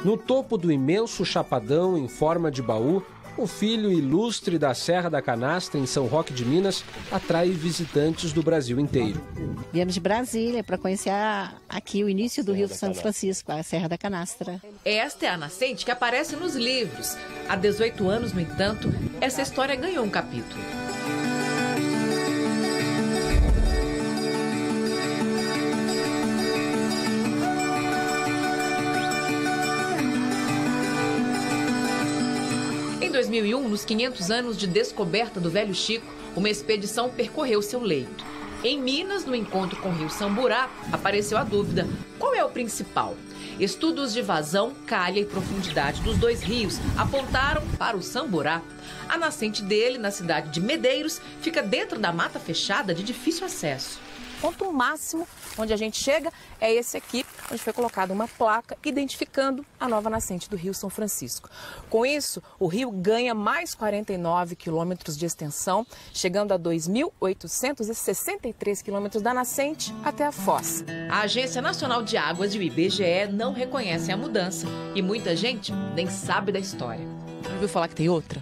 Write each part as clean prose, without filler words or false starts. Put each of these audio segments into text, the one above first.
No topo do imenso chapadão em forma de baú, o filho ilustre da Serra da Canastra, em São Roque de Minas, atrai visitantes do Brasil inteiro. Viemos de Brasília para conhecer aqui o início do Rio São Francisco, a Serra da Canastra. Esta é a nascente que aparece nos livros. Há 18 anos, no entanto, essa história ganhou um capítulo. Em 2001, nos 500 anos de descoberta do Velho Chico, uma expedição percorreu seu leito. Em Minas, no encontro com o rio Samburá, apareceu a dúvida: qual é o principal? Estudos de vazão, calha e profundidade dos dois rios apontaram para o Samburá. A nascente dele, na cidade de Medeiros, fica dentro da mata fechada de difícil acesso. O ponto máximo onde a gente chega é esse aqui, onde foi colocada uma placa identificando a nova nascente do Rio São Francisco. Com isso, o rio ganha mais 49 quilômetros de extensão, chegando a 2.863 quilômetros da nascente até a foz. A Agência Nacional de Águas e o IBGE não reconhecem a mudança e muita gente nem sabe da história. Já ouviu falar que tem outra?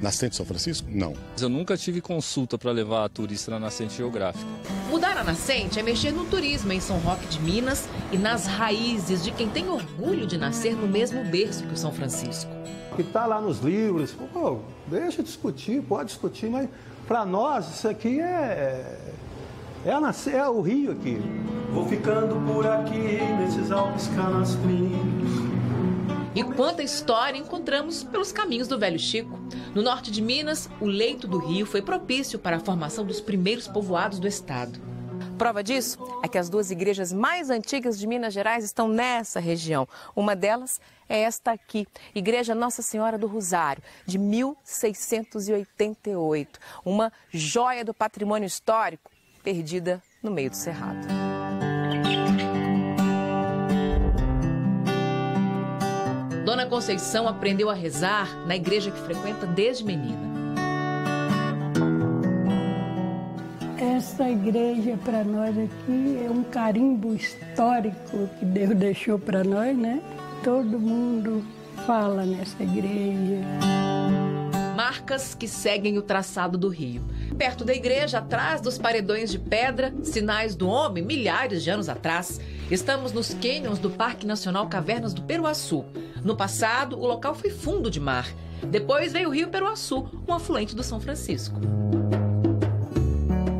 Nascente São Francisco? Não. Eu nunca tive consulta para levar a turista na nascente geográfica. Mudar a nascente é mexer no turismo em São Roque de Minas e nas raízes de quem tem orgulho de nascer no mesmo berço que o São Francisco. Que está lá nos livros, pô, deixa discutir, pode discutir, mas para nós isso aqui é o rio aqui. Vou ficando por aqui nesses Alpes canastrinos. E quanta história encontramos pelos caminhos do Velho Chico. No norte de Minas, o leito do rio foi propício para a formação dos primeiros povoados do estado. Prova disso é que as duas igrejas mais antigas de Minas Gerais estão nessa região. Uma delas é esta aqui, Igreja Nossa Senhora do Rosário, de 1688. Uma joia do patrimônio histórico, perdida no meio do cerrado. Dona Conceição aprendeu a rezar na igreja que frequenta desde menina. Essa igreja para nós aqui é um carimbo histórico que Deus deixou para nós, né? Todo mundo fala nessa igreja. Marcas que seguem o traçado do rio. Perto da igreja, atrás dos paredões de pedra, sinais do homem milhares de anos atrás. Estamos nos cânions do Parque Nacional Cavernas do Peruaçu. No passado, o local foi fundo de mar. Depois veio o rio Peruaçu, um afluente do São Francisco.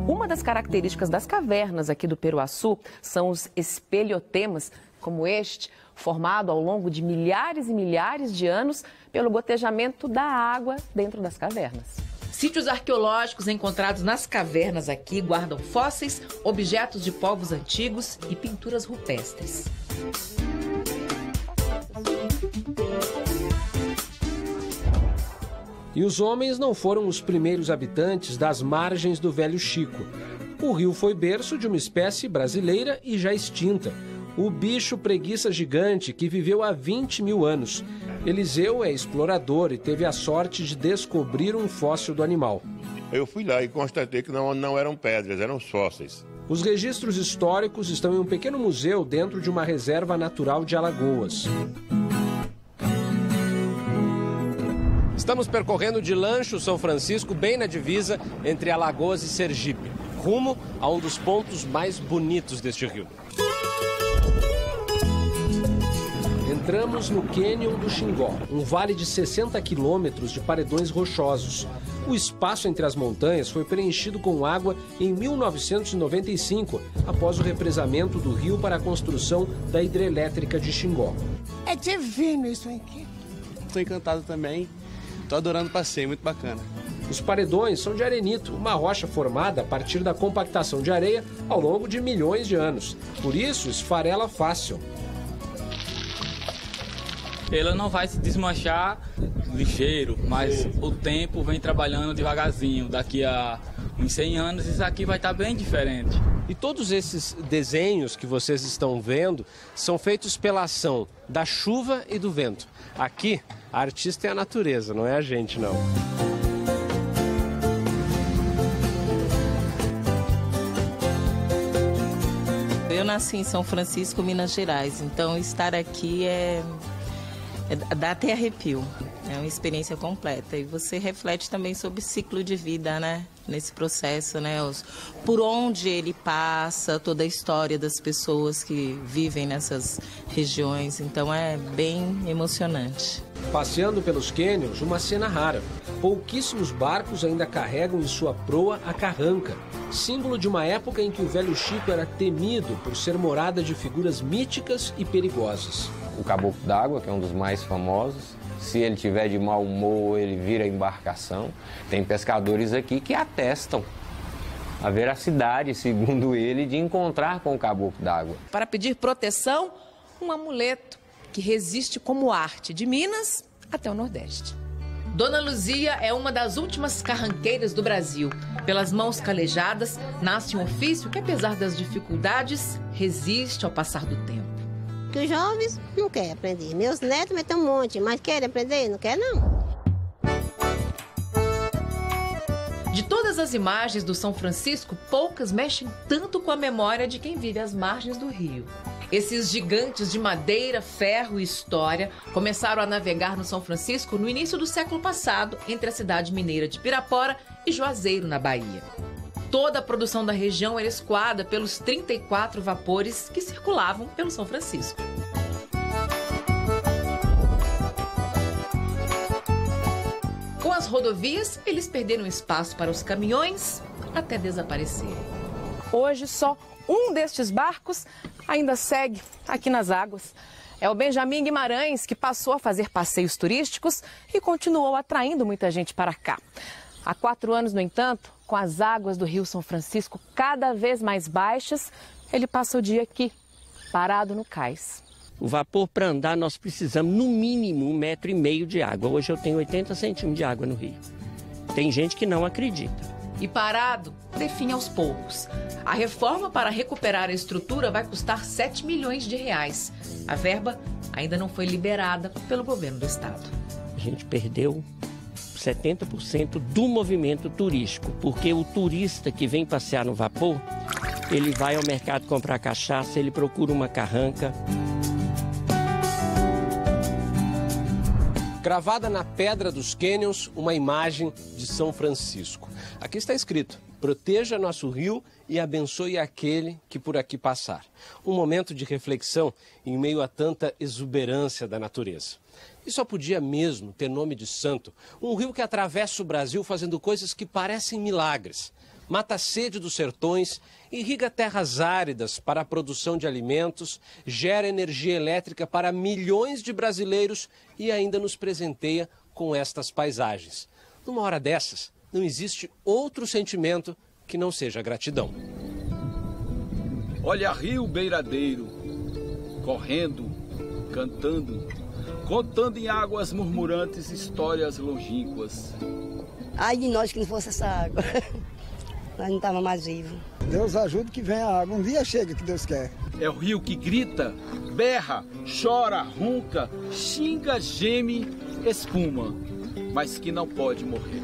Uma das características das cavernas aqui do Peruaçu são os espelhotemas, como este, formado ao longo de milhares e milhares de anos pelo gotejamento da água dentro das cavernas. Sítios arqueológicos encontrados nas cavernas aqui guardam fósseis, objetos de povos antigos e pinturas rupestres. E os homens não foram os primeiros habitantes das margens do Velho Chico. O rio foi berço de uma espécie brasileira e já extinta, o bicho preguiça gigante, que viveu há 20 mil anos. Eliseu é explorador e teve a sorte de descobrir um fóssil do animal. Eu fui lá e constatei que não eram pedras, eram fósseis. Os registros históricos estão em um pequeno museu dentro de uma reserva natural de Alagoas. Estamos percorrendo de lancha o São Francisco, bem na divisa entre Alagoas e Sergipe, rumo a um dos pontos mais bonitos deste rio. Entramos no Cânion do Xingó, um vale de 60 quilômetros de paredões rochosos. O espaço entre as montanhas foi preenchido com água em 1995, após o represamento do rio para a construção da hidrelétrica de Xingó. É divino isso aqui. Estou encantado também. Estou adorando o passeio, muito bacana. Os paredões são de arenito, uma rocha formada a partir da compactação de areia ao longo de milhões de anos. Por isso, esfarela fácil. Ela não vai se desmanchar ligeiro, mas o tempo vem trabalhando devagarzinho. Daqui a uns 100 anos isso aqui vai estar bem diferente. E todos esses desenhos que vocês estão vendo são feitos pela ação da chuva e do vento. Aqui, a artista é a natureza, não é a gente, não. Eu nasci em São Francisco, Minas Gerais, então estar aqui dá até arrepio. É uma experiência completa. E você reflete também sobre o ciclo de vida, né? Nesse processo, né? Por onde ele passa, toda a história das pessoas que vivem nessas regiões. Então é bem emocionante. Passeando pelos cânions, uma cena rara. Pouquíssimos barcos ainda carregam em sua proa a carranca, símbolo de uma época em que o Velho Chico era temido por ser morada de figuras míticas e perigosas. O caboclo d'água, que é um dos mais famosos, se ele tiver de mau humor, ele vira embarcação. Tem pescadores aqui que atestam a veracidade, segundo ele, de encontrar com o caboclo d'água. Para pedir proteção, um amuleto que resiste como arte de Minas até o Nordeste. Dona Luzia é uma das últimas carranqueiras do Brasil. Pelas mãos calejadas, nasce um ofício que, apesar das dificuldades, resiste ao passar do tempo. Que os jovens não querem aprender. Meus netos metem um monte, mas querem aprender? Não quer, não. De todas as imagens do São Francisco, poucas mexem tanto com a memória de quem vive às margens do rio. Esses gigantes de madeira, ferro e história começaram a navegar no São Francisco no início do século passado, entre a cidade mineira de Pirapora e Juazeiro, na Bahia. Toda a produção da região era escoada pelos 34 vapores que circulavam pelo São Francisco. Com as rodovias, eles perderam espaço para os caminhões até desaparecerem. Hoje, só um destes barcos ainda segue aqui nas águas. É o Benjamin Guimarães, que passou a fazer passeios turísticos e continuou atraindo muita gente para cá. Há 4 anos, no entanto, com as águas do Rio São Francisco cada vez mais baixas, ele passa o dia aqui, parado no cais. O vapor, para andar, nós precisamos no mínimo 1,5 metro de água. Hoje eu tenho 80 centímetros de água no rio. Tem gente que não acredita. E parado, definha aos poucos. A reforma para recuperar a estrutura vai custar 7 milhões de reais. A verba ainda não foi liberada pelo governo do estado. A gente perdeu 70% do movimento turístico, porque o turista que vem passear no vapor, ele vai ao mercado comprar cachaça, ele procura uma carranca. Gravada na pedra dos cânions, uma imagem de São Francisco. Aqui está escrito: proteja nosso rio e abençoe aquele que por aqui passar. Um momento de reflexão em meio a tanta exuberância da natureza. E só podia mesmo ter nome de santo, um rio que atravessa o Brasil fazendo coisas que parecem milagres. Mata a sede dos sertões, irriga terras áridas para a produção de alimentos, gera energia elétrica para milhões de brasileiros e ainda nos presenteia com estas paisagens. Numa hora dessas, não existe outro sentimento que não seja gratidão. Olha rio beiradeiro, correndo, cantando, contando em águas murmurantes histórias longínquas. Ai de nós que não fosse essa água, nós não estávamos mais vivos. Deus ajuda que venha a água, um dia chega que Deus quer. É o rio que grita, berra, chora, ronca, xinga, geme, espuma, mas que não pode morrer.